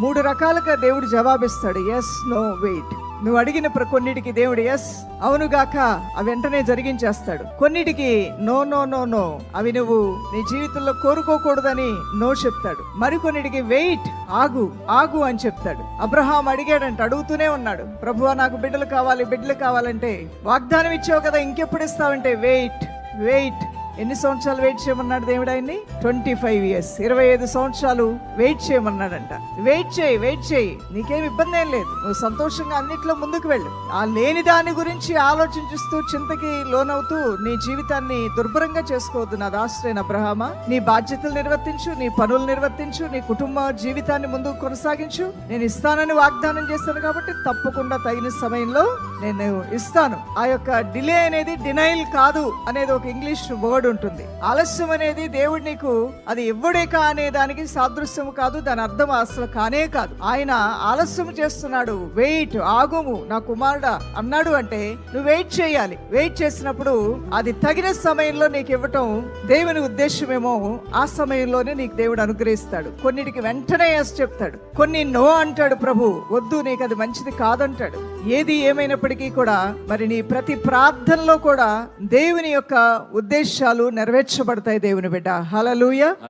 3 రకాలుగా దేవుడు జవాబిస్తాడు. Yes, no, wait. నువ్వు అడిగిన కొన్నిటికి దేవుడు ఎస్, అవునుగాక, అవి వెంటనే జరిగించేస్తాడు. కొన్నిటికి నో నో నో నో, అవి నువ్వు నీ జీవితంలో కోరుకోకూడదని నో చెప్తాడు. మరికొన్నిటికి వెయిట్, ఆగు ఆగు అని చెప్తాడు. అబ్రహాం అడిగాడంట, అడుగుతూనే ఉన్నాడు, ప్రభువా నాకు బిడ్డలు కావాలంటే వాగ్దానం ఇచ్చావు కదా, ఇంకెప్పుడు ఇస్తావంటే వెయిట్ వెయిట్. ఎన్ని సంవత్సరాలు వెయిట్ చేయమన్నాడు దేవుడు ఆయన్ని? 25 years, 25 సంవత్సరాలు వెయిట్ చేయమన్నాడంట. వెయిట్ చేయి, నీకేం ఇబ్బంది ఏం లేదు, నువ్వు సంతోషంగా అన్నిట్లో ముందుకు వెళ్ళు. ఆ లేని దాని గురించి ఆలోచించుస్తూ చింతకి లోనవుతూ నీ జీవితాన్ని దుర్భరంగా చేసుకోవద్దు నా దాసుడైన అబ్రహామా. నీ బాధ్యతలు నిర్వర్తించు, నీ పనులు నిర్వర్తించు, నీ కుటుంబ జీవితాన్ని ముందుకు కొనసాగించు. నేను ఇస్తానని వాగ్దానం చేస్తాను కాబట్టి తప్పకుండా తగిన సమయంలో నేను ఇస్తాను. ఆ యొక్క డిలే అనేది డినైల్ కాదు అనేది ఒక ఇంగ్లీష్ వర్డ్ ఉంటుంది. ఆలస్యం అనేది దేవుడు నీకు అది ఇవ్వడేక అనే దానికి సాదృశ్యం కాదు, దాని అర్థం అసలు కానే కాదు. ఆయన ఆలస్యం చేస్తున్నాడు, వెయిట్, ఆగుము నా కుమారుడా అన్నాడు అంటే నువ్వు వెయిట్ చేయాలి. వెయిట్ చేసినప్పుడు అది తగిన సమయంలో నీకు ఇవ్వటం దేవుని ఉద్దేశమేమో, ఆ సమయంలోనే నీకు దేవుడు అనుగ్రహిస్తాడు. కొన్నిటికి వెంటనే ఎస్ చెప్తాడు, కొన్ని నో అంటాడు. ప్రభు వద్దు, నీకు అది మంచిది కాదంటాడు. ఏది ఏమైనప్పటికీ కూడా మరి నీ ప్రతి ప్రార్థనలో కూడా దేవుని యొక్క ఉద్దేశాలు నెరవేర్చబడతాయి దేవుని బిడ్డ. హల్లెలూయా.